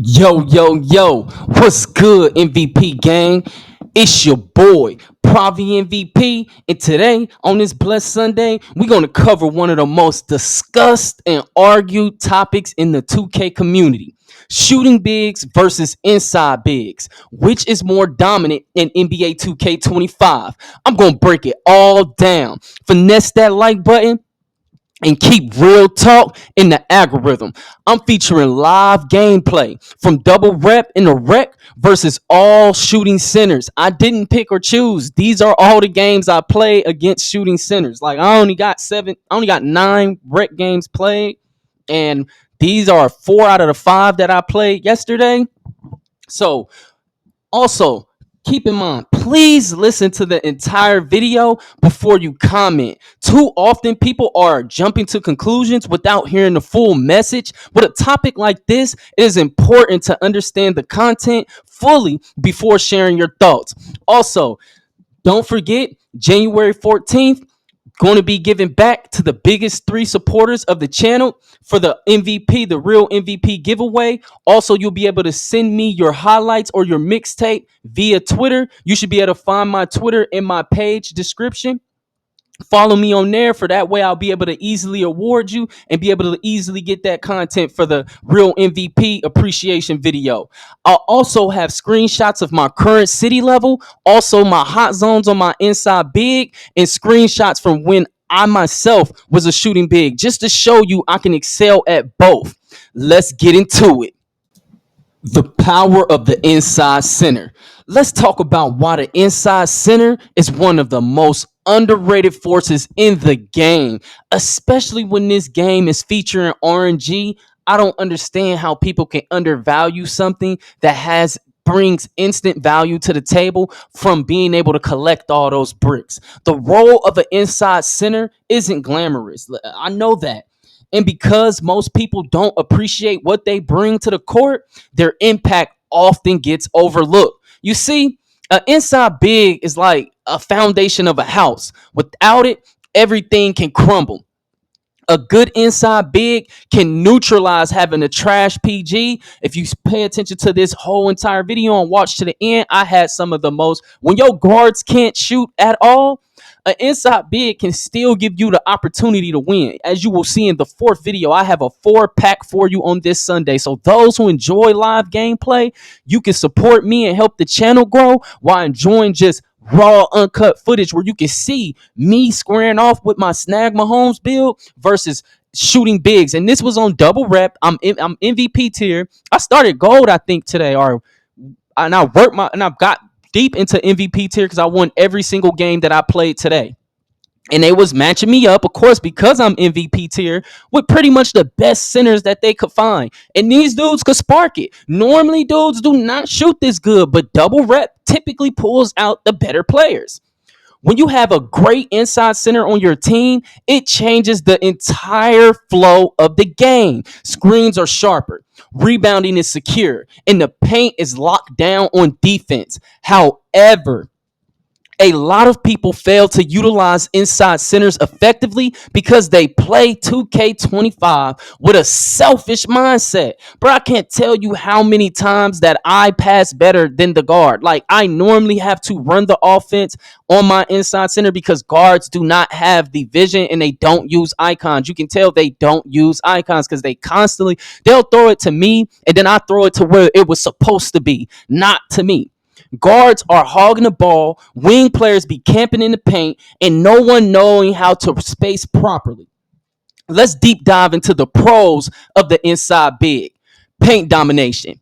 Yo, what's good, MVP gang? It's your boy, PraviMVP, and today, on this blessed Sunday, we're going to cover one of the most discussed and argued topics in the 2K community. Shooting bigs versus inside bigs. Which is more dominant in NBA 2K25? I'm going to break it all down. Finesse that like button and keep real talk in the algorithm. I'm featuring live gameplay from double rep in the rec versus all shooting centers. I didn't pick or choose. These are all the games I play against shooting centers. Like I only got 9 rec games played, and these are 4 out of the 5 that I played yesterday. So also, keep in mind, please listen to the entire video before you comment. Too often, people are jumping to conclusions without hearing the full message. With a topic like this, it is important to understand the content fully before sharing your thoughts. Also, don't forget, January 14th, going to be giving back to the biggest 3 supporters of the channel for the MVP, the real MVP giveaway. Also, you'll be able to send me your highlights or your mixtape via Twitter. You should be able to find my Twitter in my page description. Follow me on there, for that way I'll be able to easily award you and be able to easily get that content for the real MVP appreciation video. I'll also have screenshots of my current city level, also my hot zones on my inside big, and screenshots from when I myself was a shooting big, just to show you I can excel at both. Let's get into it. The power of the inside center. Let's talk about why the inside center is one of the most underrated forces in the game, especially when this game is featuring RNG. I don't understand how people can undervalue something that has brings instant value to the table from being able to collect all those bricks. The role of an inside center isn't glamorous. I know that. And because most people don't appreciate what they bring to the court, their impact often gets overlooked. You see, an inside big is like a foundation of a house. Without it, everything can crumble. A good inside big can neutralize having a trash PG. If you pay attention to this whole entire video and watch to the end, I had some of the most, when your guards can't shoot at all, an inside big can still give you the opportunity to win. As you will see in the 4th video, I have a 4-pack for you on this Sunday. So those who enjoy live gameplay, you can support me and help the channel grow while enjoying just raw uncut footage where you can see me squaring off with my Snag Mahomes build versus shooting bigs. And this was on double rep. I'm MVP tier. I started gold, I think, today, and I've got deep into MVP tier because I won every single game that I played today. And they was matching me up, of course, because I'm MVP tier, with pretty much the best centers that they could find. And these dudes could spark it. Normally, dudes do not shoot this good, but double rep typically pulls out the better players. When you have a great inside center on your team, it changes the entire flow of the game. Screens are sharper, rebounding is secure, and the paint is locked down on defense. However, a lot of people fail to utilize inside centers effectively because they play 2K25 with a selfish mindset. Bro, I can't tell you how many times that I pass better than the guard. Like, I normally have to run the offense on my inside center because guards do not have the vision and they don't use icons. You can tell they don't use icons because they'll throw it to me and then I throw it to where it was supposed to be, not to me. Guards are hogging the ball, wing players be camping in the paint, and no one knowing how to space properly. Let's deep dive into the pros of the inside big. Paint domination.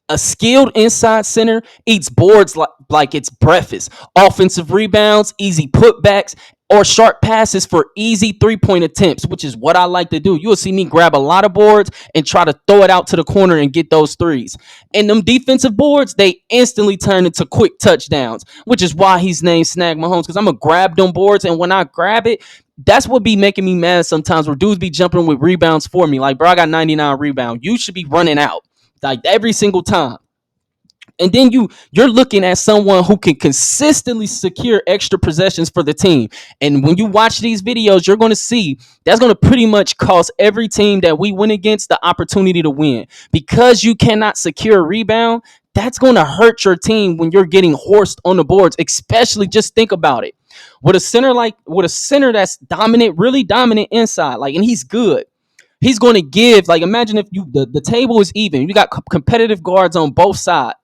A skilled inside center eats boards like it's breakfast. Offensive rebounds, easy putbacks, or sharp passes for easy 3-point attempts, which is what I like to do. You'll see me grab a lot of boards and try to throw it out to the corner and get those threes. And them defensive boards, they instantly turn into quick touchdowns, which is why he's named Snag Mahomes, because I'm going to grab them boards, and when I grab it, that's what be making me mad sometimes, where dudes be jumping with rebounds for me. Like, bro, I got 99 rebounds. You should be running out like every single time. And then you're looking at someone who can consistently secure extra possessions for the team. And when you watch these videos, you're going to see that's going to pretty much cost every team that we win against the opportunity to win. Because you cannot secure a rebound, that's going to hurt your team when you're getting horsed on the boards. Especially, just think about it. With a center that's dominant, really dominant inside, like, and he's good. He's going to give, like, imagine if the table is even, you got competitive guards on both sides.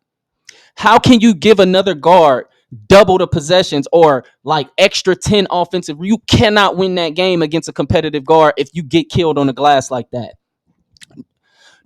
How can you give another guard double the possessions or like extra 10 offensive? You cannot win that game against a competitive guard if you get killed on the glass like that.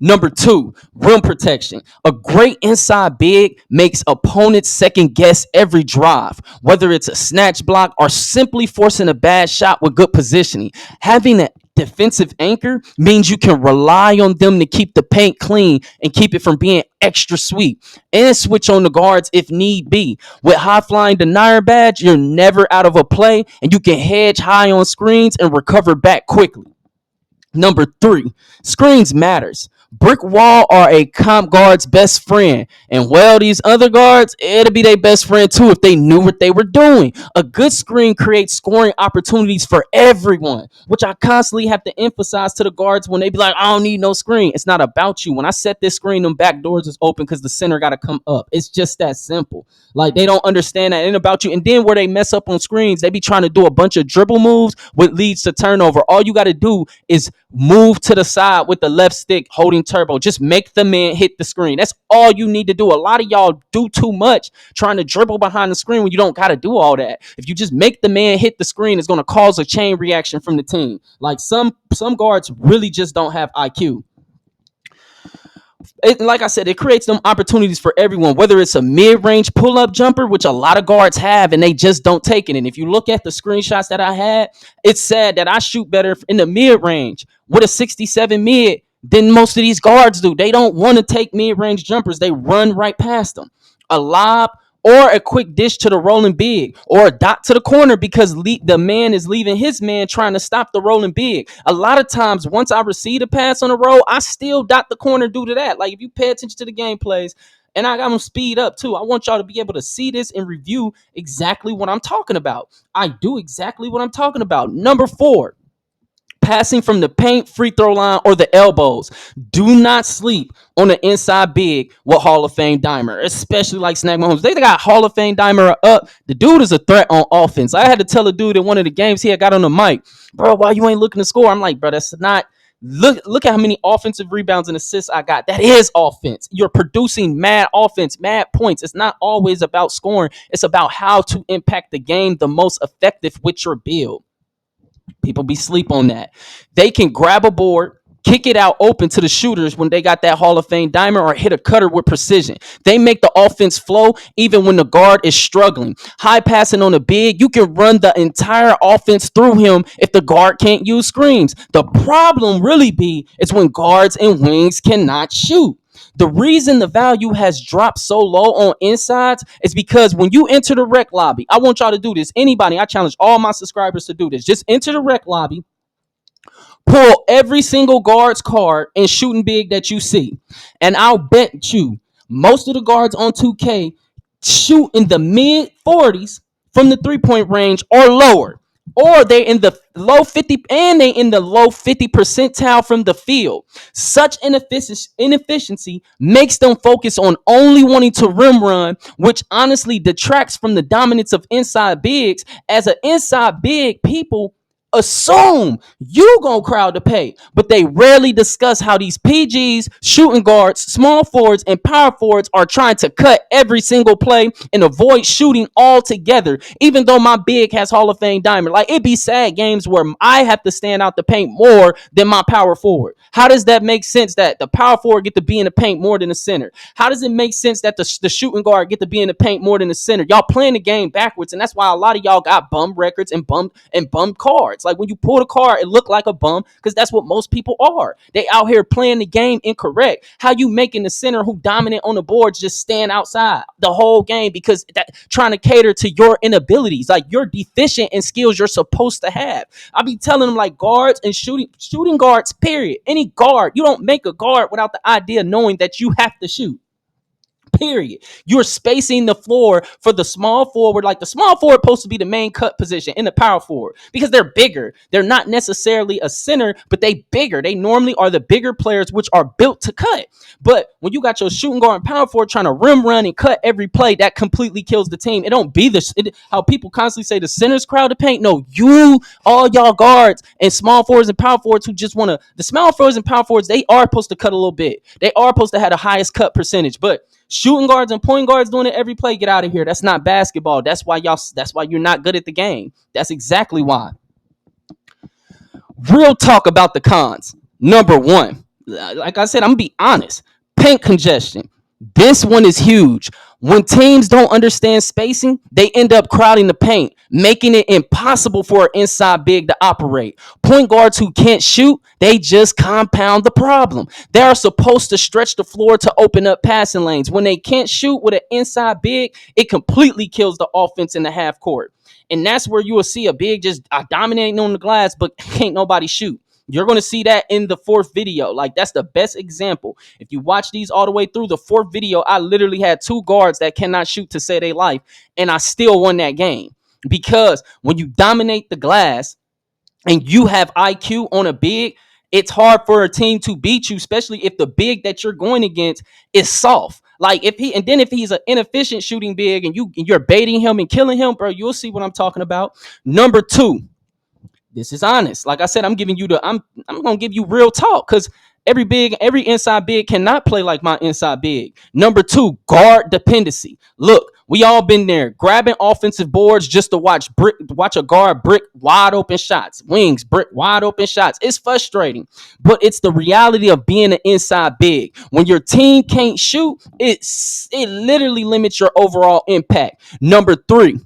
Number two, rim protection. A great inside big makes opponents second guess every drive, whether it's a snatch block or simply forcing a bad shot with good positioning. Having a defensive anchor means you can rely on them to keep the paint clean and keep it from being extra sweet, and switch on the guards if need be. With high flying denier badge, you're never out of a play, and you can hedge high on screens and recover back quickly. Number three, screens matters. Brick wall are a comp guard's best friend, and well, these other guards, it'll be their best friend too if they knew what they were doing. A good screen creates scoring opportunities for everyone, which I constantly have to emphasize to the guards when they be like, "I don't need no screen." It's not about you. When I set this screen, them back doors is open because the center got to come up. It's just that simple. Like, they don't understand that it ain't about you. And then where they mess up on screens, they be trying to do a bunch of dribble moves, what leads to turnover. All you got to do is move to the side with the left stick holding turbo. Just make the man hit the screen. That's all you need to do. A lot of y'all do too much trying to dribble behind the screen when you don't got to do all that. If you just make the man hit the screen, it's going to cause a chain reaction from the team. Like, some guards really just don't have IQ. Like I said, it creates them opportunities for everyone, whether it's a mid-range pull-up jumper, which a lot of guards have, and they just don't take it. And if you look at the screenshots that I had, it's sad that I shoot better in the mid-range with a 67 mid than most of these guards do. They don't want to take mid-range jumpers. They run right past them. A lob or a quick dish to the rolling big, or a dot to the corner because the man is leaving his man trying to stop the rolling big. A lot of times, once I receive a pass on the roll, I still dot the corner due to that. Like, if you pay attention to the game plays, and I got them speed up too, I want y'all to be able to see this and review exactly what I'm talking about. I do exactly what I'm talking about. Number four, passing from the paint, free throw line, or the elbows. Do not sleep on the inside big with Hall of Fame dimer, especially like Snack Mahomes. They got Hall of Fame dimer up. The dude is a threat on offense. I had to tell a dude in one of the games he had got on the mic, "Bro, why you ain't looking to score?" I'm like, "Bro, that's not." Look at how many offensive rebounds and assists I got. That is offense. You're producing mad offense, mad points. It's not always about scoring. It's about how to impact the game the most effective with your build. People be sleep on that. They can grab a board, kick it out open to the shooters when they got that Hall of Fame dimer, or hit a cutter with precision. They make the offense flow even when the guard is struggling. High passing on a big, you can run the entire offense through him if the guard can't use screens. The problem really is when guards and wings cannot shoot. The reason the value has dropped so low on insides is because when you enter the rec lobby, I want y'all to do this. Anybody, I challenge all my subscribers to do this. Just enter the rec lobby, pull every single guard's card and shooting big that you see. And I'll bet you most of the guards on 2K shoot in the mid 40s from the 3-point range or lower. Or they in the low 50 and they in the low 50 percentile from the field. Such inefficiency makes them focus on only wanting to rim run, which honestly detracts from the dominance of inside bigs. As an inside big, people assume you gonna crowd the pay, but they rarely discuss how these PGs, shooting guards, small forwards, and power forwards are trying to cut every single play and avoid shooting altogether. Even though my big has Hall of Fame diamond, like, it be sad games where I have to stand out the paint more than my power forward. How does that make sense that the power forward get to be in the paint more than the center? How does it make sense that the shooting guard get to be in the paint more than the center? Y'all playing the game backwards, and that's why a lot of y'all got bum records and bum cards. Like, when you pull the card, it look like a bum because that's what most people are. They out here playing the game incorrect. How you making the center who dominant on the boards just stand outside the whole game because that trying to cater to your inabilities? Like, you're deficient in skills you're supposed to have. I be telling them, like, guards and shooting guards, period. Any guard, you don't make a guard without the idea knowing that you have to shoot. Period. You're spacing the floor for the small forward. Like the small forward supposed to be the main cut position in the power forward because they're bigger. They're not necessarily a center, but they bigger. They normally are the bigger players, which are built to cut. But when you got your shooting guard and power forward trying to rim run and cut every play, that completely kills the team. It don't be this how people constantly say the centers crowd the paint. No, you all y'all guards and small forwards and power forwards who just want to. The small forwards and power forwards, they are supposed to cut a little bit. They are supposed to have the highest cut percentage, but shooting guards and point guards doing it every play, get out of here. That's not basketball. That's why you're not good at the game. That's exactly why. Real talk about the cons. Number one, like I said, I'm gonna be honest. Paint congestion. This one is huge. When teams don't understand spacing, they end up crowding the paint, making it impossible for an inside big to operate. Point guards who can't shoot, they just compound the problem. They are supposed to stretch the floor to open up passing lanes. When they can't shoot with an inside big, it completely kills the offense in the half court. And that's where you will see a big just dominating on the glass, but can't nobody shoot. You're going to see that in the fourth video. Like, that's the best example. If you watch these all the way through, the fourth video, I literally had two guards that cannot shoot to save their life, and I still won that game. Because when you dominate the glass and you have IQ on a big, it's hard for a team to beat you, especially if the big that you're going against is soft. Like if he's an inefficient shooting big and you're baiting him and killing him, bro, you'll see what I'm talking about. Number two, this is honest. Like I said, I'm gonna give you real talk because every inside big cannot play like my inside big. Number two, guard dependency. Look, we all been there, grabbing offensive boards just to watch a guard brick wide open shots, wings brick wide open shots. It's frustrating, but it's the reality of being an inside big. When your team can't shoot, it literally limits your overall impact. Number three,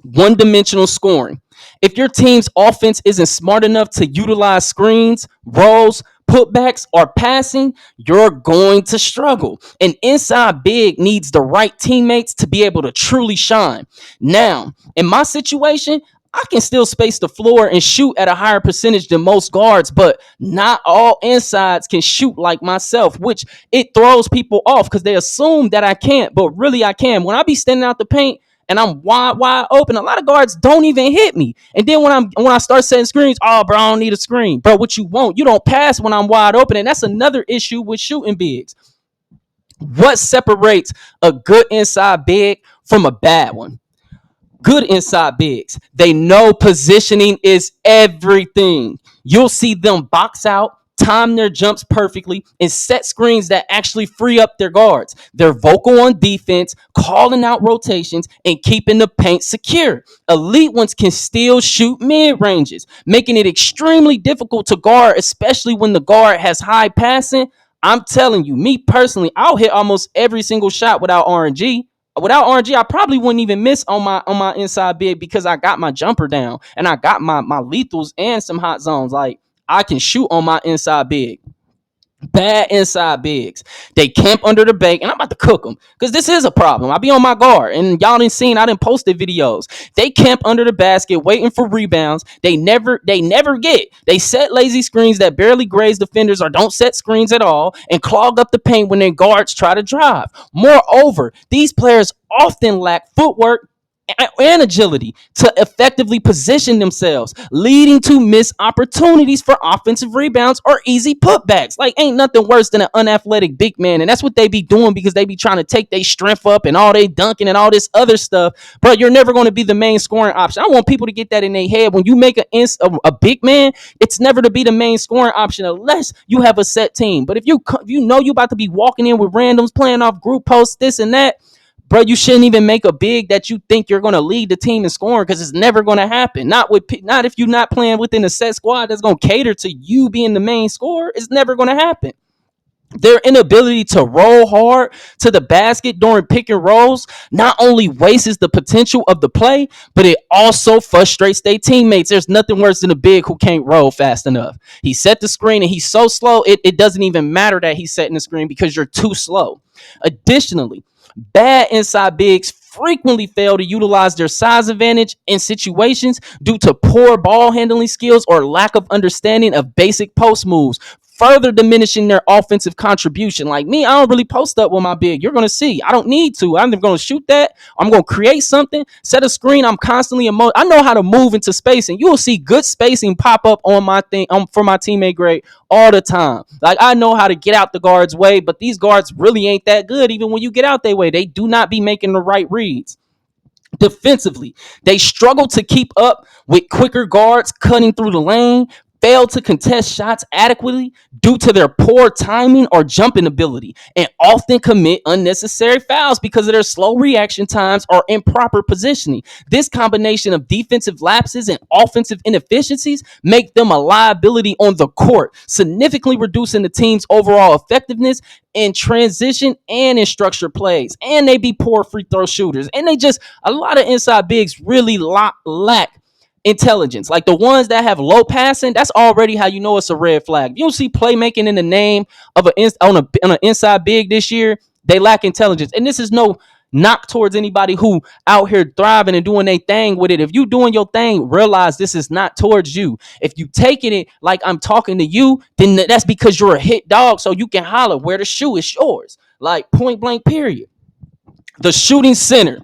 one-dimensional scoring. If your team's offense isn't smart enough to utilize screens, rolls, putbacks, or passing, you're going to struggle. An inside big needs the right teammates to be able to truly shine. Now, in my situation, I can still space the floor and shoot at a higher percentage than most guards, but not all insides can shoot like myself, which it throws people off because they assume that I can't, but really I can. When I be standing out the paint, and I'm wide open, a lot of guards don't even hit me. And then when I start setting screens, oh, bro, I don't need a screen. Bro, what you want? You don't pass when I'm wide open. And that's another issue with shooting bigs. What separates a good inside big from a bad one? Good inside bigs, they know positioning is everything. You'll see them box out, time their jumps perfectly, and set screens that actually free up their guards. They're vocal on defense, calling out rotations, and keeping the paint secure. Elite ones can still shoot mid-ranges, making it extremely difficult to guard, especially when the guard has high passing. I'm telling you, me personally, I'll hit almost every single shot without RNG. Without RNG, I probably wouldn't even miss on my inside big because I got my jumper down and I got my lethals and some hot zones. Like, I can shoot on my inside big. Bad inside bigs, they camp under the bank, and I'm about to cook them because this is a problem. I be on my guard, and y'all didn't seen. I didn't posted videos. They camp under the basket, waiting for rebounds. They never get. They set lazy screens that barely graze defenders, or don't set screens at all, and clog up the paint when their guards try to drive. Moreover, these players often lack footwork and agility to effectively position themselves, leading to missed opportunities for offensive rebounds or easy putbacks. Like, ain't nothing worse than an unathletic big man, and that's what they be doing because they be trying to take their strength up and all they dunking and all this other stuff. Bro, you're never going to be the main scoring option. I want people to get that in their head. When you make a big man, it's never to be the main scoring option unless you have a set team. But if you know you about to be walking in with randoms, playing off group posts, this and that, bro, you shouldn't even make a big that you think you're going to lead the team in scoring because it's never going to happen. Not if you're not playing within a set squad that's going to cater to you being the main scorer. It's never going to happen. Their inability to roll hard to the basket during pick and rolls not only wastes the potential of the play, but it also frustrates their teammates. There's nothing worse than a big who can't roll fast enough. He set the screen and he's so slow, it doesn't even matter that he's setting the screen because you're too slow. Additionally, bad inside bigs frequently fail to utilize their size advantage in situations due to poor ball handling skills or lack of understanding of basic post moves. further diminishing their offensive contribution. Like me, I don't really post up with my big. You're gonna see. I don't need to. I'm gonna shoot that. I'm gonna create something, set a screen. I'm constantly I know how to move into space, and you will see good spacing pop up on my thing for my teammate grade all the time. Like I know how to get out the guard's way, but these guards really ain't that good. Even when you get out their way, they do not be making the right reads. Defensively, they struggle to keep up with quicker guards cutting through the lane, fail to contest shots adequately due to their poor timing or jumping ability, and often commit unnecessary fouls because of their slow reaction times or improper positioning. This combination of defensive lapses and offensive inefficiencies make them a liability on the court, significantly reducing the team's overall effectiveness in transition and in structured plays. And they be poor free throw shooters. And they just, a lot of inside bigs really lack intelligence. Like the ones that have low passing, that's already how you know it's a red flag. You don't see playmaking in the name of on an inside big this year. They lack intelligence. And this is no knock towards anybody who out here thriving and doing their thing with it. If you doing your thing, realize this is not towards you. If you taking it like I'm talking to you, then that's because you're a hit dog, so you can holler where the shoe is yours. Like point blank period. The shooting center.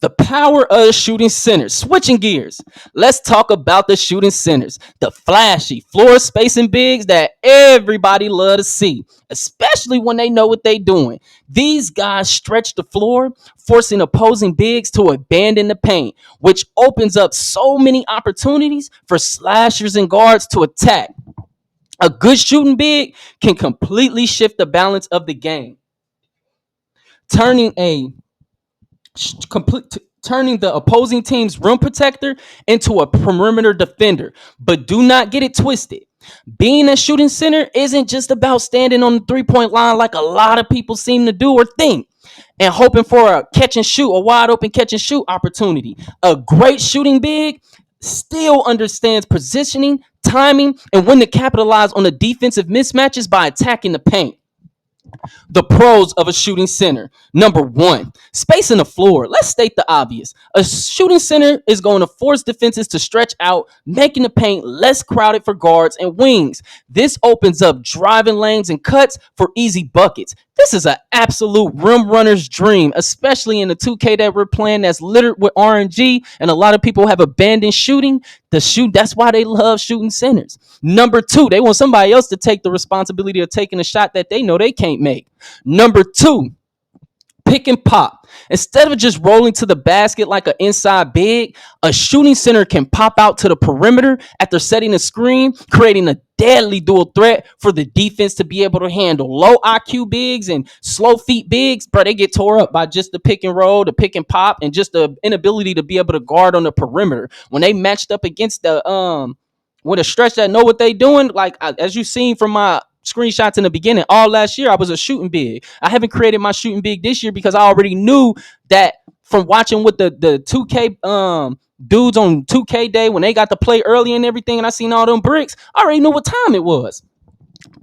The power of the shooting centers. Switching gears, let's talk about the shooting centers. The flashy floor spacing bigs that everybody love to see, especially when they know what they doing. These guys stretch the floor, forcing opposing bigs to abandon the paint, which opens up so many opportunities for slashers and guards to attack. A good shooting big can completely shift the balance of the game, turning a complete turning the opposing team's rim protector into a perimeter defender. But do not get it twisted. Being a shooting center isn't just about standing on the 3-point line like a lot of people seem to do or think and hoping for a catch and shoot, a wide open catch and shoot opportunity. A great shooting big still understands positioning, timing, and when to capitalize on the defensive mismatches by attacking the paint. The pros of a shooting center. Number one, spacing the floor. Let's state the obvious. A shooting center is going to force defenses to stretch out, making the paint less crowded for guards and wings. This opens up driving lanes and cuts for easy buckets. This is an absolute rim runner's dream, especially in the 2K that we're playing that's littered with RNG, and a lot of people have abandoned shooting. That's why they love shooting centers. Number two, they want somebody else to take the responsibility of taking a shot that they know they can't make. Number two, pick and pop. Instead of just rolling to the basket like an inside big, a shooting center can pop out to the perimeter after setting a screen, creating a deadly dual threat for the defense to be able to handle. Low IQ bigs and slow feet bigs, bro, they get tore up by just the pick and roll, the pick and pop, and just the inability to be able to guard on the perimeter. When they matched up against the with a stretch that know what they doing, like as you seen from my screenshots in the beginning, all last year I was a shooting big. I haven't created my shooting big this year because I already knew that from watching with the 2K dudes on 2K day when they got to play early and everything, and I seen all them bricks. I already knew what time it was.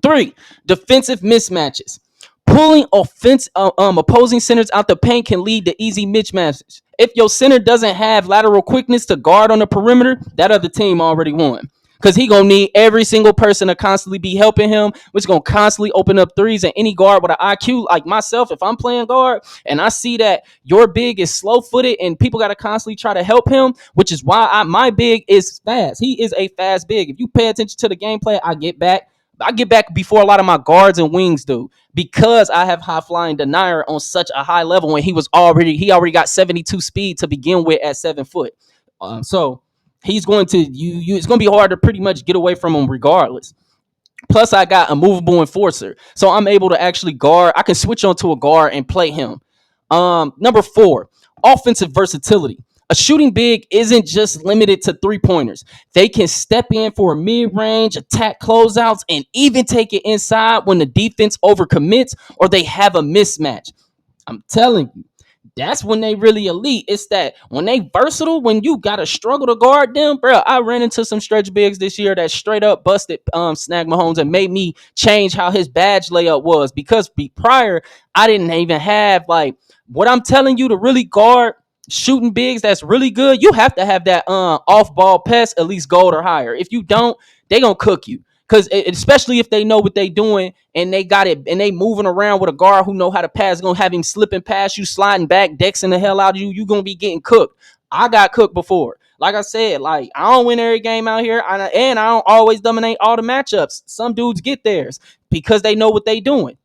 3, defensive mismatches. Pulling opposing centers out the paint can lead to easy mismatches. If your center doesn't have lateral quickness to guard on the perimeter, that other team already won. Because he going to need every single person to constantly be helping him, which is going to constantly open up threes. And any guard with an IQ like myself, if I'm playing guard and I see that your big is slow-footed and people got to constantly try to help him, which is why my big is fast. He is a fast big. If you pay attention to the gameplay, I get back before a lot of my guards and wings do, because I have high flying denier on such a high level, and he already got 72 speed to begin with at 7 foot. So he's going to it's going to be hard to pretty much get away from him regardless. Plus, I got a movable enforcer, so I'm able to actually guard. I can switch onto a guard and play him. Number 4, offensive versatility. A shooting big isn't just limited to 3-pointers. They can step in for a mid-range, attack closeouts, and even take it inside when the defense overcommits or they have a mismatch. I'm telling you, that's when they really elite. It's that when they versatile, when you gotta struggle to guard them, bro. I ran into some stretch bigs this year that straight up busted Snag Mahomes and made me change how his badge layup was, because prior I didn't even have like what I'm telling you to really guard shooting bigs that's really good. You have to have that off ball pass at least gold or higher. If you don't, they gonna cook you. because especially if they know what they doing and they got it and they moving around with a guard who know how to pass, gonna have him slipping past you, sliding back, dexing the hell out of you. You gonna be getting cooked. I got cooked before. Like I said, like I don't win every game out here, and I don't always dominate all the matchups. Some dudes get theirs because they know what they doing.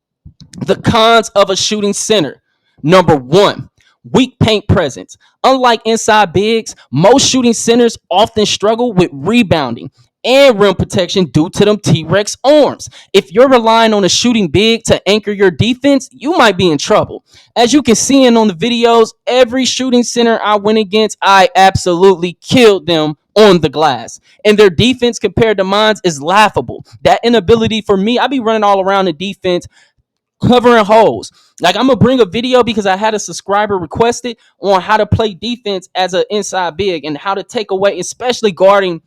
The cons of a shooting center. Number one, weak paint presence. Unlike inside bigs, most shooting centers often struggle with rebounding and rim protection due to them T-Rex arms. If you're relying on a shooting big to anchor your defense, you might be in trouble. As you can see in on the videos, every shooting center I went against, I absolutely killed them on the glass. And their defense compared to mine is laughable. That inability for me, I be running all around the defense, covering holes. Like I'm gonna bring a video because I had a subscriber request it on how to play defense as an inside big and how to take away, especially guarding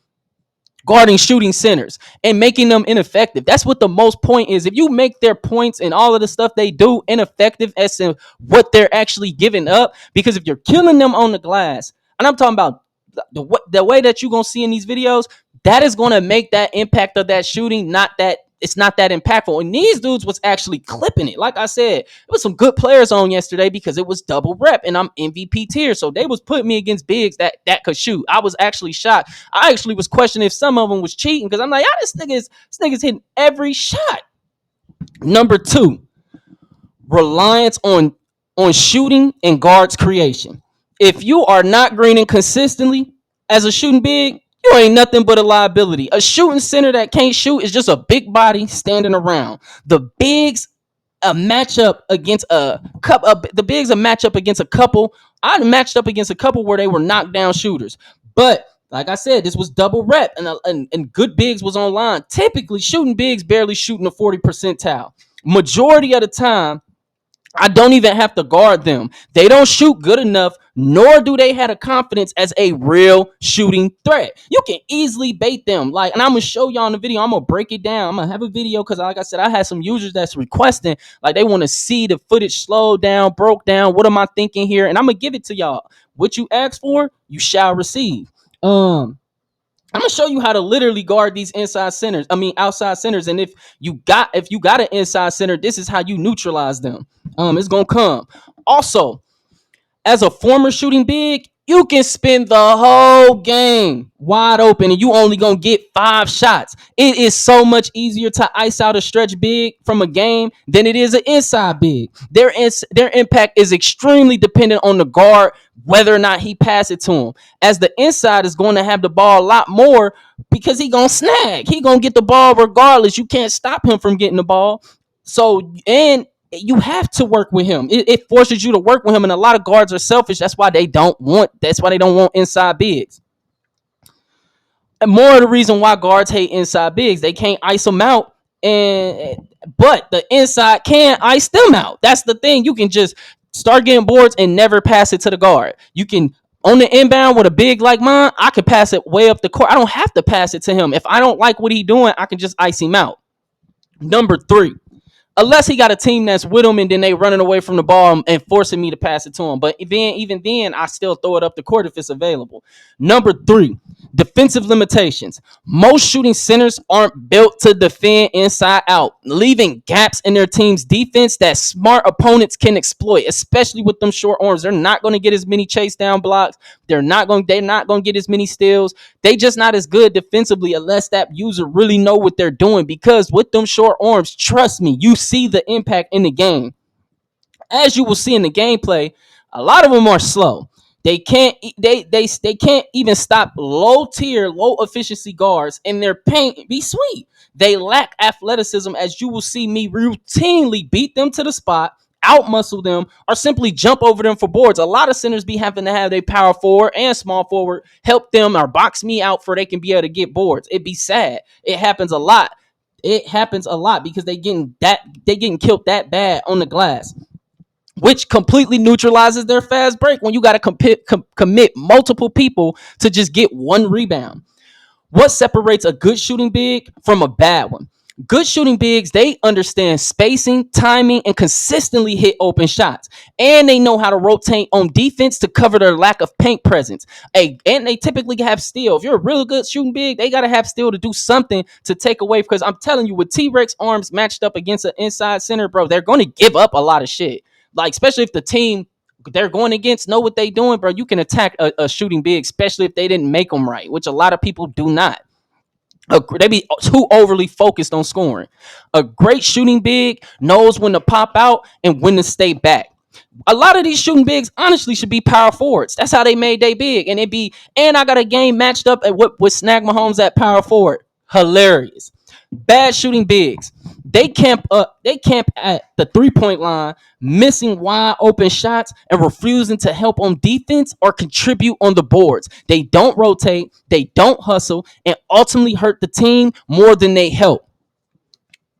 shooting centers and making them ineffective. That's what the most point is. If you make their points and all of the stuff they do ineffective as to what they're actually giving up, because if you're killing them on the glass, and I'm talking about the way that you're gonna see in these videos, that is gonna make that impact of that shooting not that it's not that impactful. And these dudes was actually clipping it. Like I said, it was some good players on yesterday because it was double rep and I'm MVP tier. So they was putting me against bigs that could shoot. I was actually shocked. I actually was questioning if some of them was cheating because I'm like, yeah, this nigga's hitting every shot. Number two, reliance on shooting and guards creation. If you are not greening consistently as a shooting big, you ain't nothing but a liability. A shooting center that can't shoot is just a big body standing around. The bigs a matchup against a couple. The bigs a matchup against a couple. I matched up against a couple where they were knockdown shooters, but like I said, this was double rep, and good bigs was online. Typically, shooting bigs barely shooting a 40 percentile. Majority of the time, I don't even have to guard them. They don't shoot good enough, nor do they have a confidence as a real shooting threat. You can easily bait them. Like, and I'm gonna show y'all in the video. I'm gonna break it down. I'm gonna have a video because, like I said, I had some users that's requesting, like they want to see the footage slowed down, broke down. What am I thinking here? And I'm gonna give it to y'all. What you ask for, you shall receive. I'm gonna show you how to literally guard these outside centers. And if you got an inside center, this is how you neutralize them. It's gonna come. Also, as a former shooting big, you can spend the whole game wide open and you only gonna get 5 shots. It is so much easier to ice out a stretch big from a game than it is an inside big. Their impact is extremely dependent on the guard, whether or not he pass it to him. As the inside is going to have the ball a lot more because he gonna snag. He gonna get the ball regardless. You can't stop him from getting the ball. So, and you have to work with him. It forces you to work with him, and a lot of guards are selfish. That's why they don't want inside bigs. And more of the reason why guards hate inside bigs, they can't ice them out, but the inside can ice them out. That's the thing. You can just start getting boards and never pass it to the guard. You can on the inbound with a big like mine, I can pass it way up the court. I don't have to pass it to him. If I don't like what he's doing, I can just ice him out. Number 3, unless he got a team that's with him and then they running away from the ball and forcing me to pass it to him. But even then, I still throw it up the court if it's available. Number 3, defensive limitations. Most shooting centers aren't built to defend inside out, leaving gaps in their team's defense that smart opponents can exploit, especially with them short arms. They're not going to get as many chase down blocks. They're not going to get as many steals. They just not as good defensively unless that user really know what they're doing, because with them short arms, trust me, you see the impact in the game. As you will see in the gameplay, a lot of them are slow. They can't even stop low efficiency guards, and their paint be sweet. They lack athleticism, as you will see me routinely beat them to the spot, outmuscle them, or simply jump over them for boards. A lot of centers be having to have their power forward and small forward help them or box me out for they can be able to get boards. It'd be sad. It happens a lot. Because they getting killed that bad on the glass, which completely neutralizes their fast break when you got to commit multiple people to just get one rebound. What separates a good shooting big from a bad one? Good shooting bigs, they understand spacing, timing, and consistently hit open shots. And they know how to rotate on defense to cover their lack of paint presence. And they typically have steal. If you're a real good shooting big, they got to have steal to do something to take away. Because I'm telling you, with T-Rex arms matched up against an inside center, bro, they're going to give up a lot of shit. Like, especially if the team they're going against know what they doing, bro. You can attack a shooting big, especially if they didn't make them right, which a lot of people do not. They be too overly focused on scoring. A great shooting big knows when to pop out and when to stay back. A lot of these shooting bigs honestly should be power forwards. That's how they made they big. And I got a game matched up at what with Snag Mahomes at power forward. Hilarious. Bad shooting bigs. They camp at the 3-point line, missing wide open shots and refusing to help on defense or contribute on the boards. They don't rotate, they don't hustle, and ultimately hurt the team more than they help.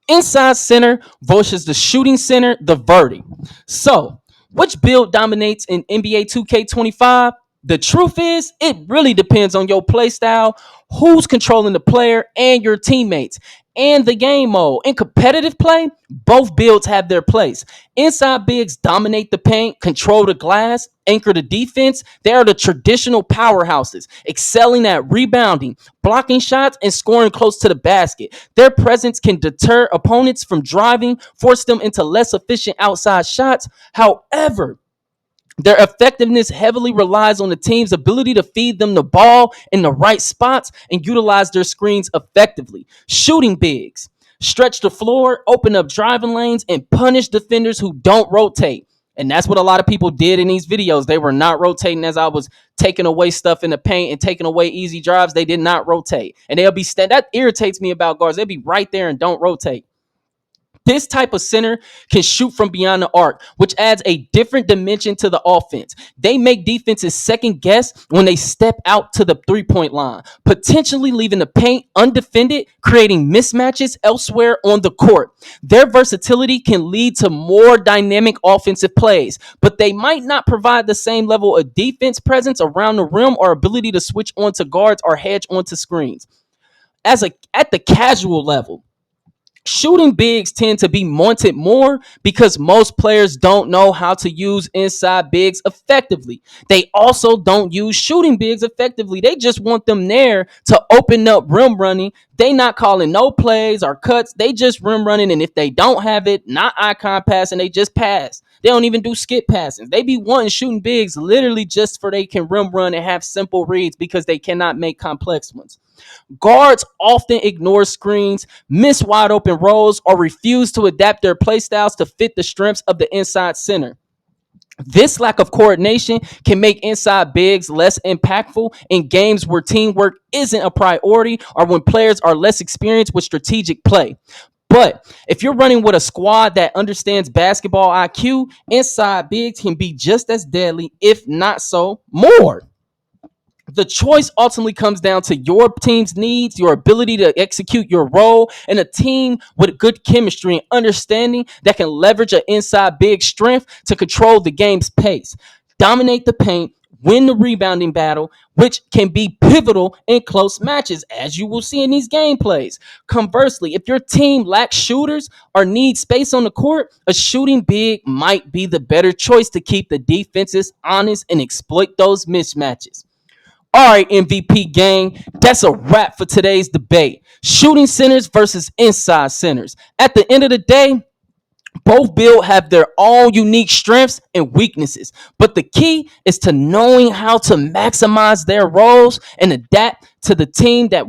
Inside center versus the shooting center, the verdict. So, which build dominates in NBA 2K25? The truth is, it really depends on your play style, who's controlling the player, and your teammates, and the game mode. In competitive play, both builds have their place. Inside bigs dominate the paint, control the glass, anchor the defense. They are the traditional powerhouses, excelling at rebounding, blocking shots, and scoring close to the basket. Their presence can deter opponents from driving, force them into less efficient outside shots. However, their effectiveness heavily relies on the team's ability to feed them the ball in the right spots and utilize their screens effectively. Shooting bigs stretch the floor, open up driving lanes, and punish defenders who don't rotate. And that's what a lot of people did in these videos. They were not rotating as I was taking away stuff in the paint and taking away easy drives. They did not rotate. And that irritates me about guards. They'll be right there and don't rotate. This type of center can shoot from beyond the arc, which adds a different dimension to the offense. They make defenses second guess when they step out to the 3-point line, potentially leaving the paint undefended, creating mismatches elsewhere on the court. Their versatility can lead to more dynamic offensive plays, but they might not provide the same level of defense presence around the rim or ability to switch onto guards or hedge onto screens. At the casual level, shooting bigs tend to be wanted more because most players don't know how to use inside bigs effectively. They also don't use shooting bigs effectively. They just want them there to open up rim running. They not calling no plays or cuts. They just rim running, and if they don't have it, not icon passing, they just pass. They don't even do skip passes. They be wanting shooting bigs literally just for they can rim run and have simple reads because they cannot make complex ones. Guards often ignore screens, miss wide open roles, or refuse to adapt their playstyles to fit the strengths of the inside center. This lack of coordination can make inside bigs less impactful in games where teamwork isn't a priority or when players are less experienced with strategic play. But if you're running with a squad that understands basketball IQ, inside bigs can be just as deadly, if not so more. The choice ultimately comes down to your team's needs, your ability to execute your role, and a team with good chemistry and understanding that can leverage an inside big strength to control the game's pace, dominate the paint, win the rebounding battle, which can be pivotal in close matches, as you will see in these gameplays. Conversely, if your team lacks shooters or needs space on the court, a shooting big might be the better choice to keep the defenses honest and exploit those mismatches. All right, MVP gang, that's a wrap for today's debate. Shooting centers versus inside centers. At the end of the day, both builds have their own unique strengths and weaknesses, but the key is to knowing how to maximize their roles and adapt to the team that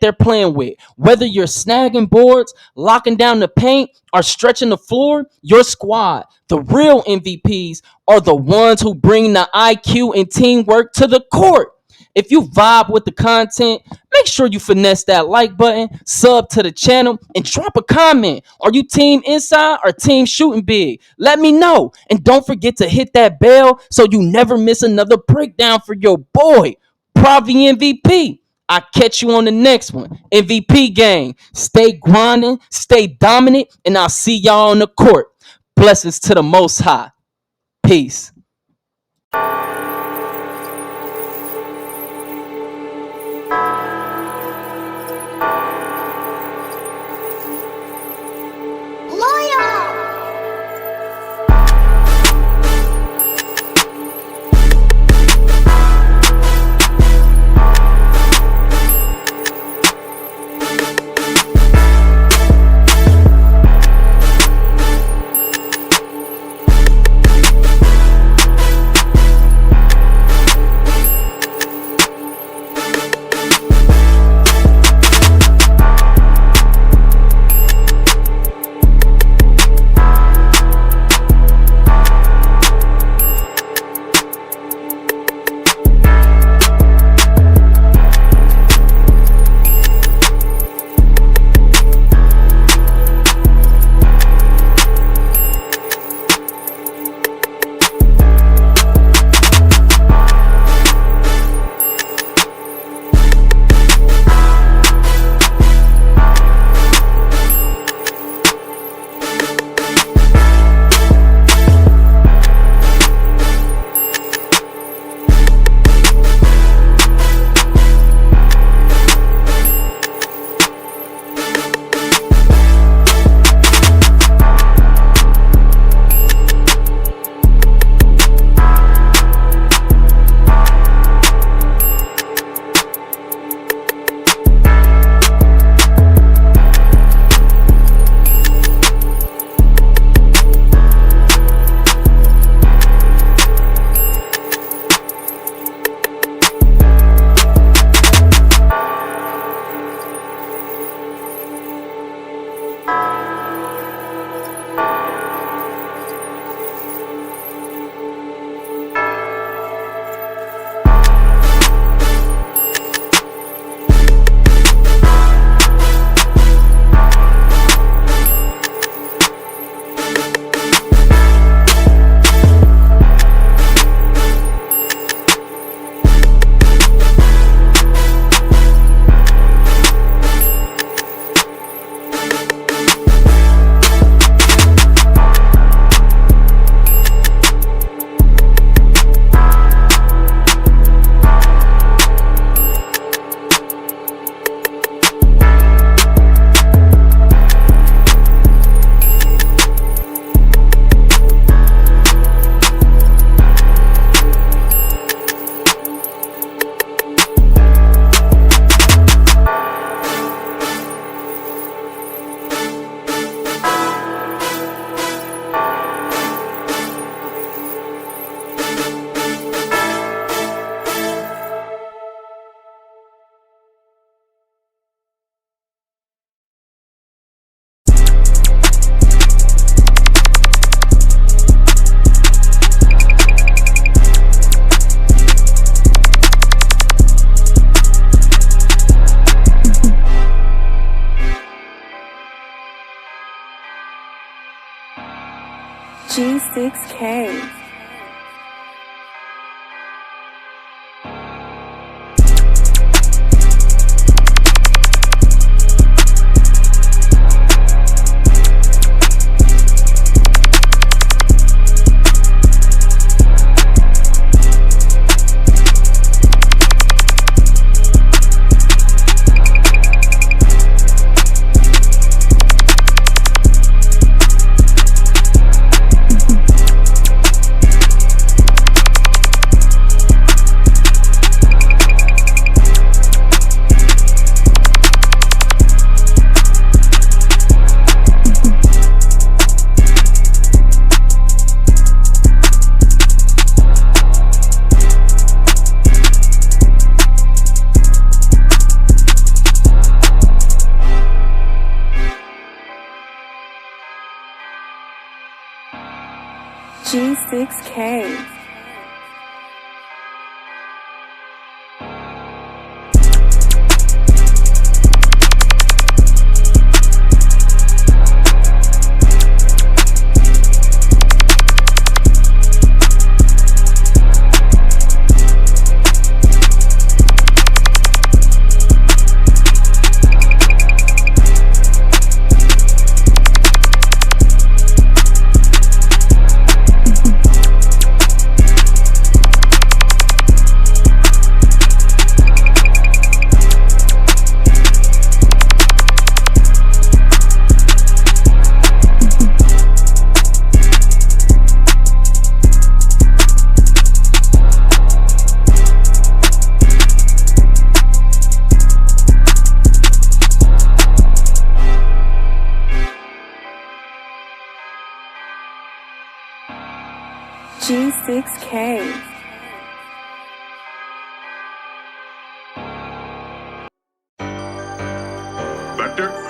they're playing with. Whether you're snagging boards, locking down the paint, or stretching the floor, your squad, the real MVPs, are the ones who bring the IQ and teamwork to the court. If you vibe with the content, make sure you finesse that like button, sub to the channel, and drop a comment. Are you team inside or team shooting big? Let me know. And don't forget to hit that bell so you never miss another breakdown for your boy, PraviMVP. I'll catch you on the next one. MVP gang. Stay grinding, stay dominant, and I'll see y'all on the court. Blessings to the Most High. Peace. G6K. G6K. G6K. Vector.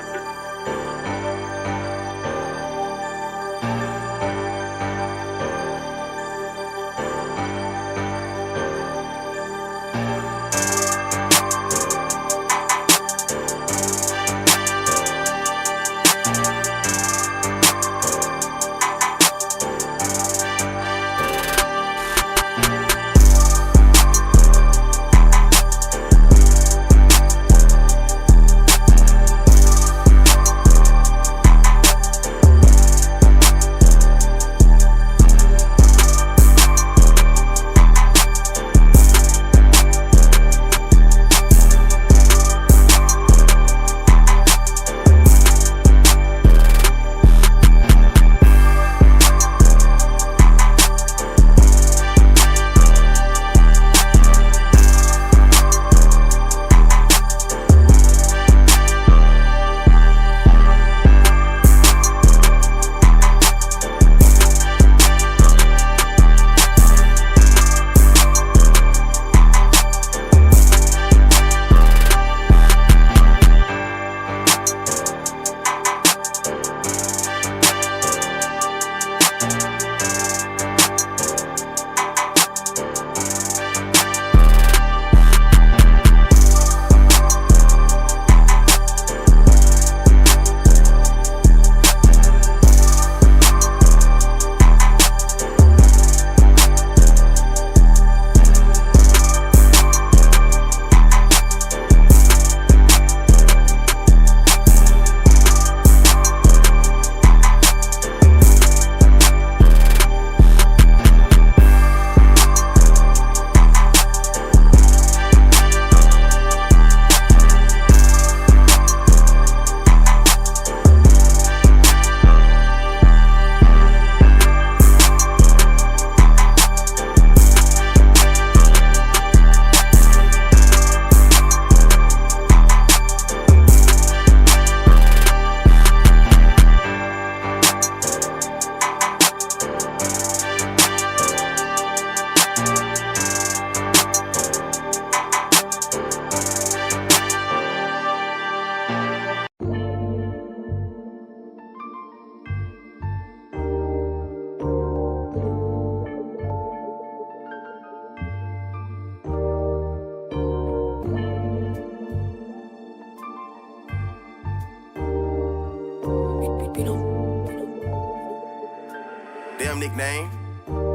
damn nickname.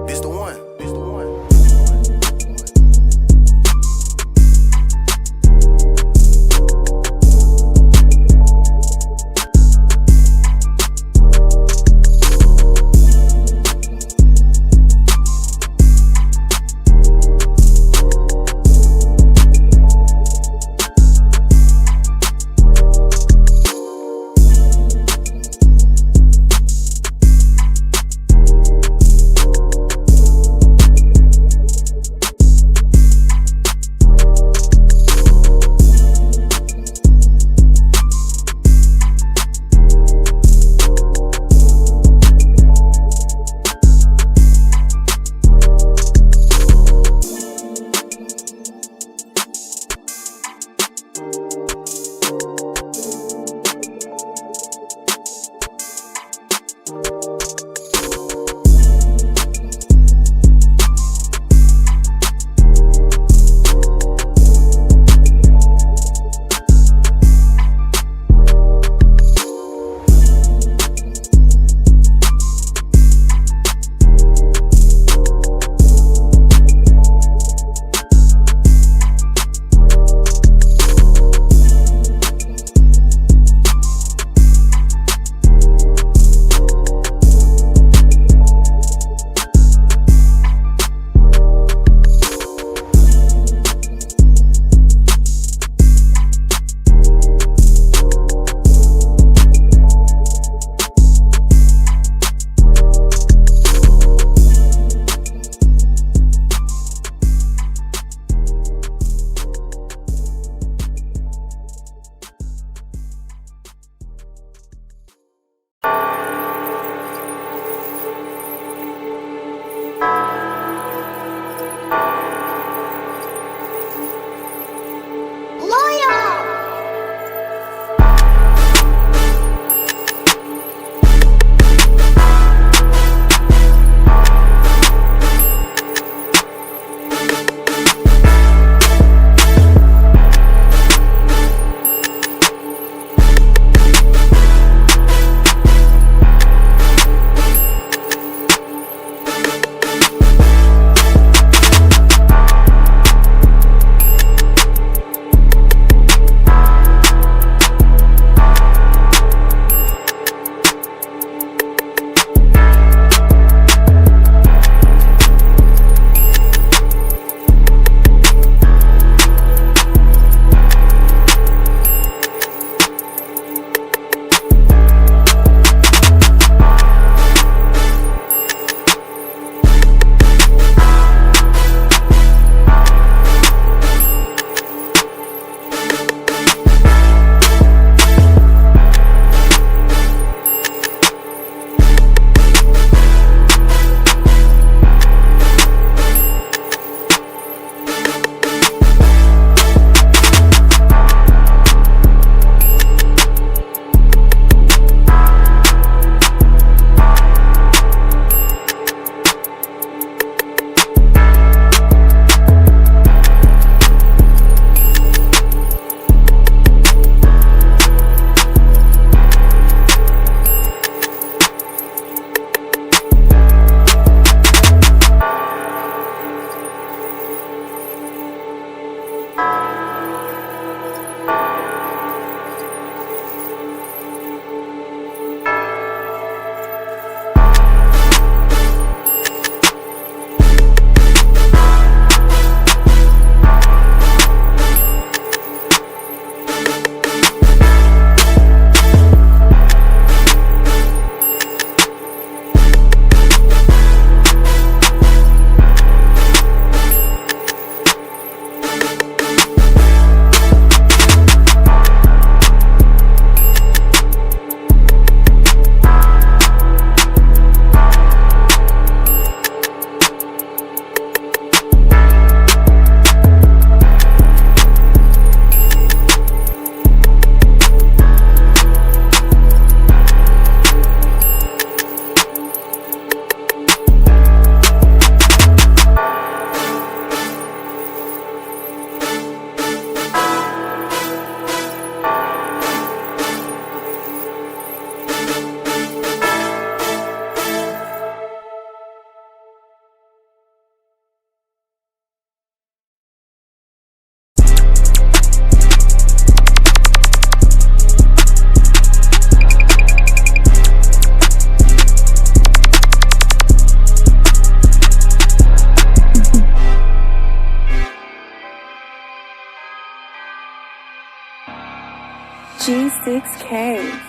This the one. This the one. G6K.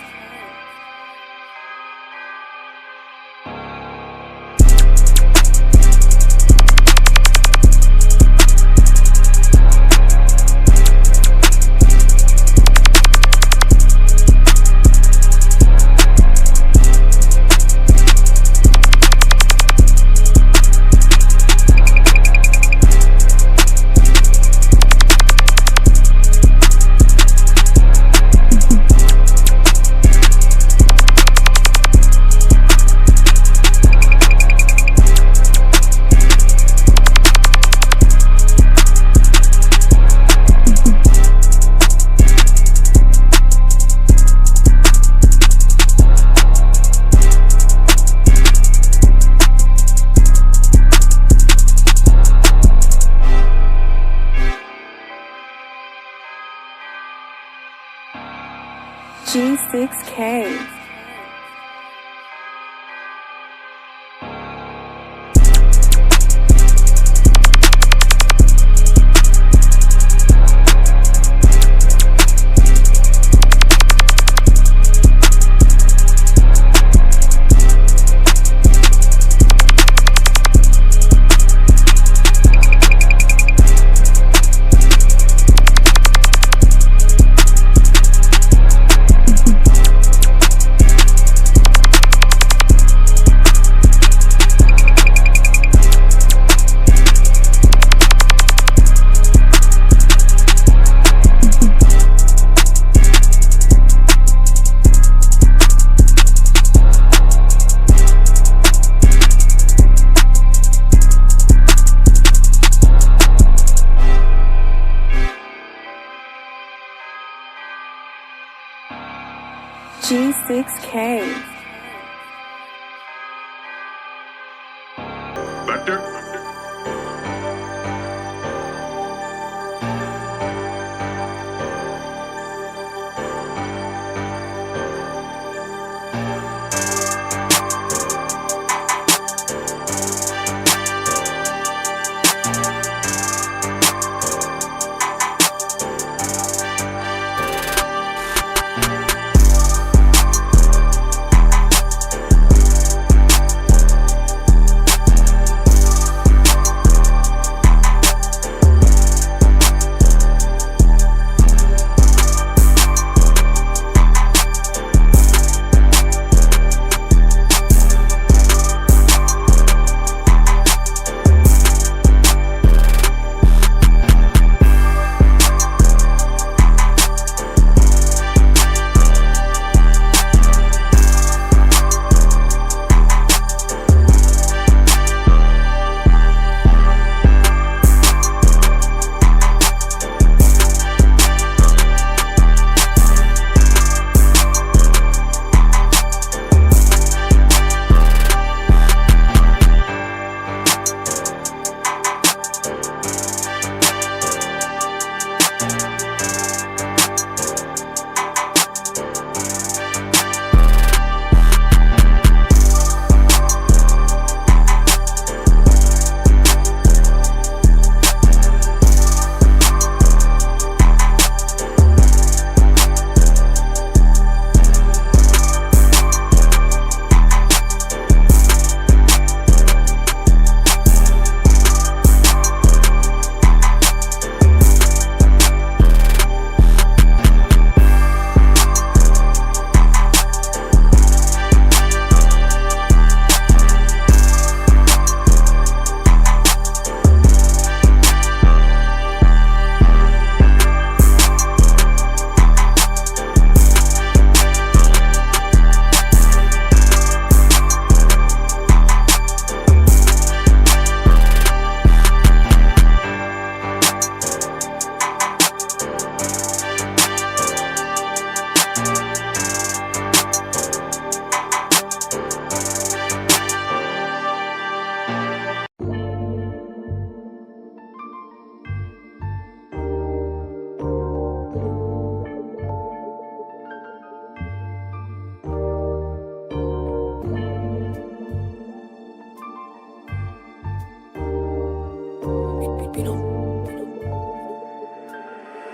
G6K. G6K.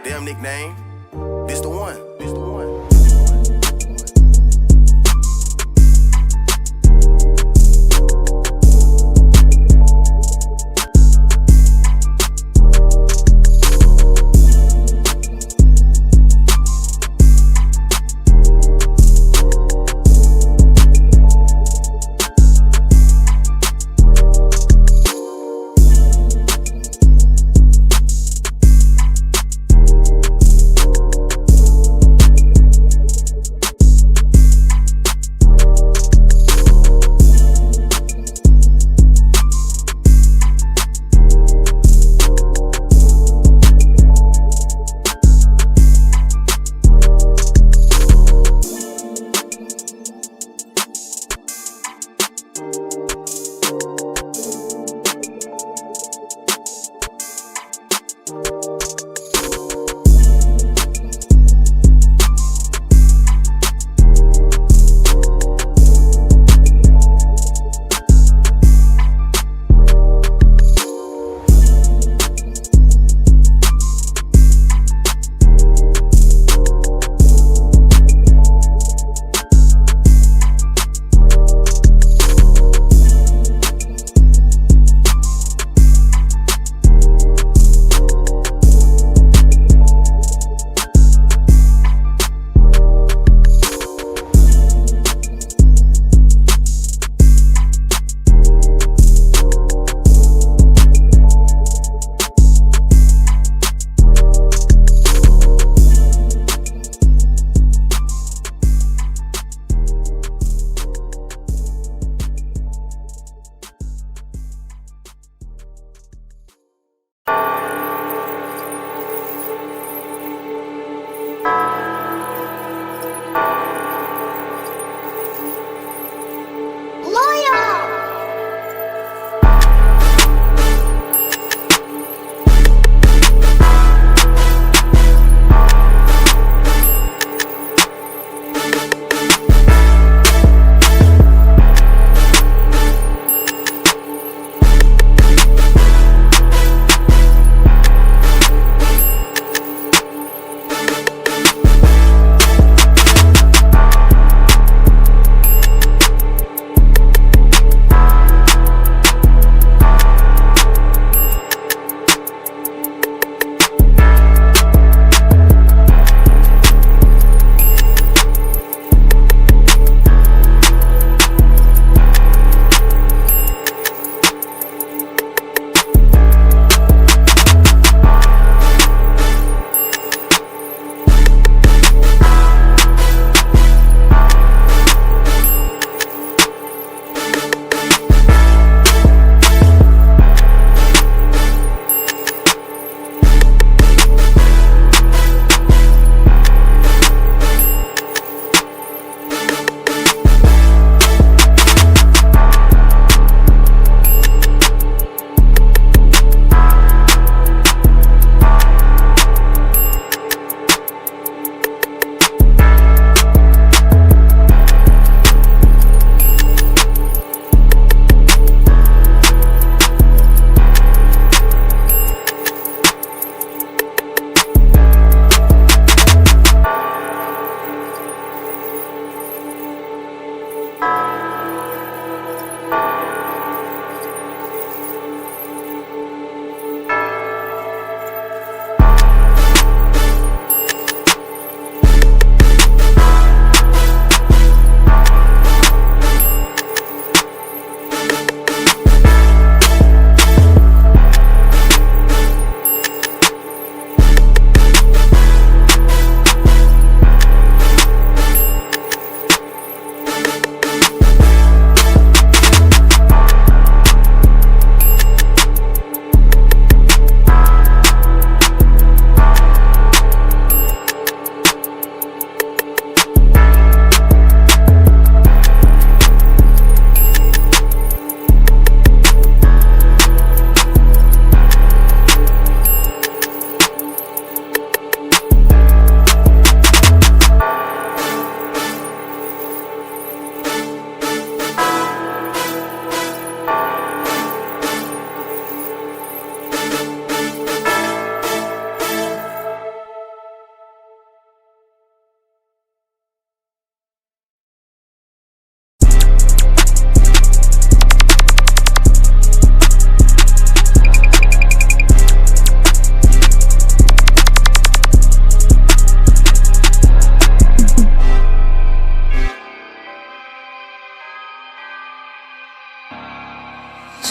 Damn nickname. This the one. This the one.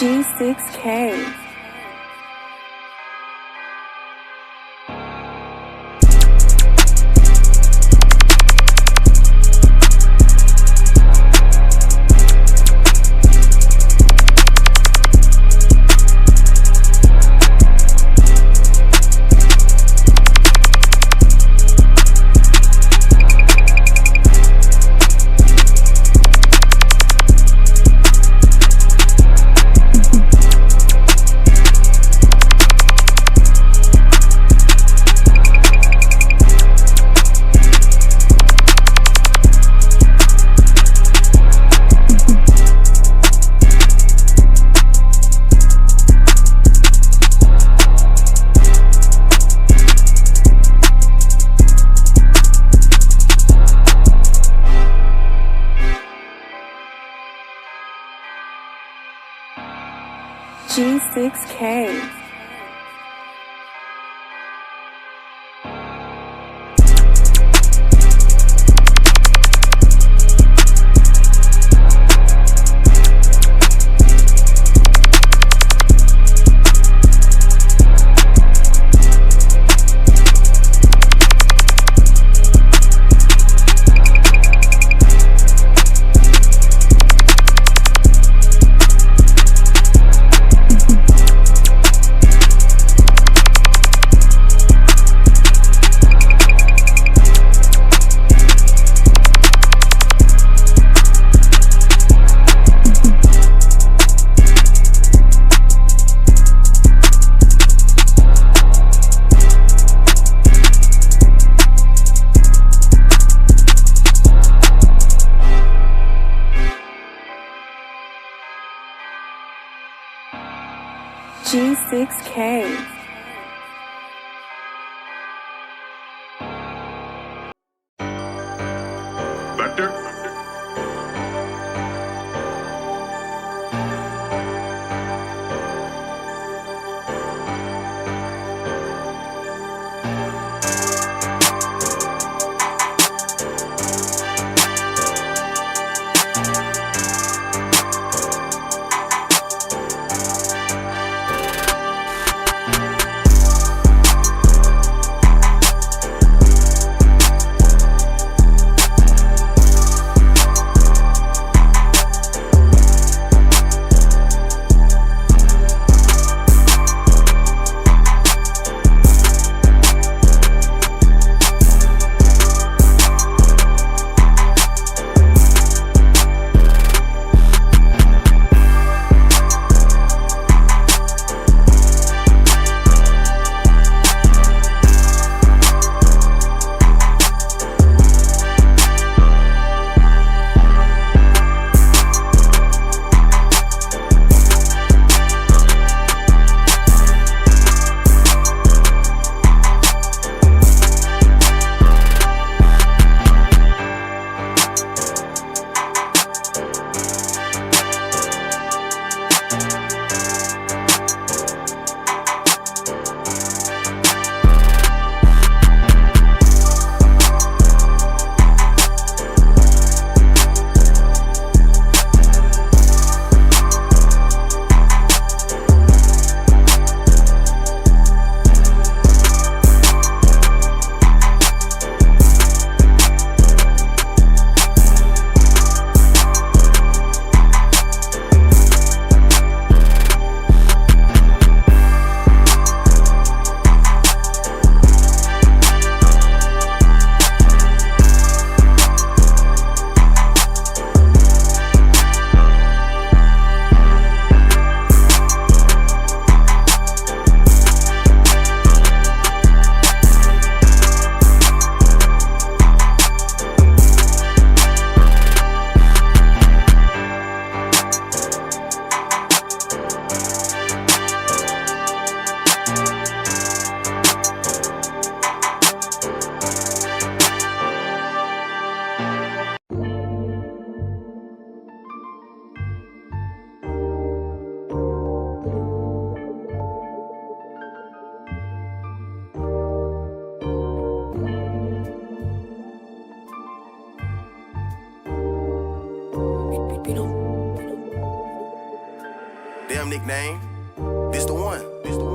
G6K. G6K. G6K. Vector. Damn nickname. This the one. This the one.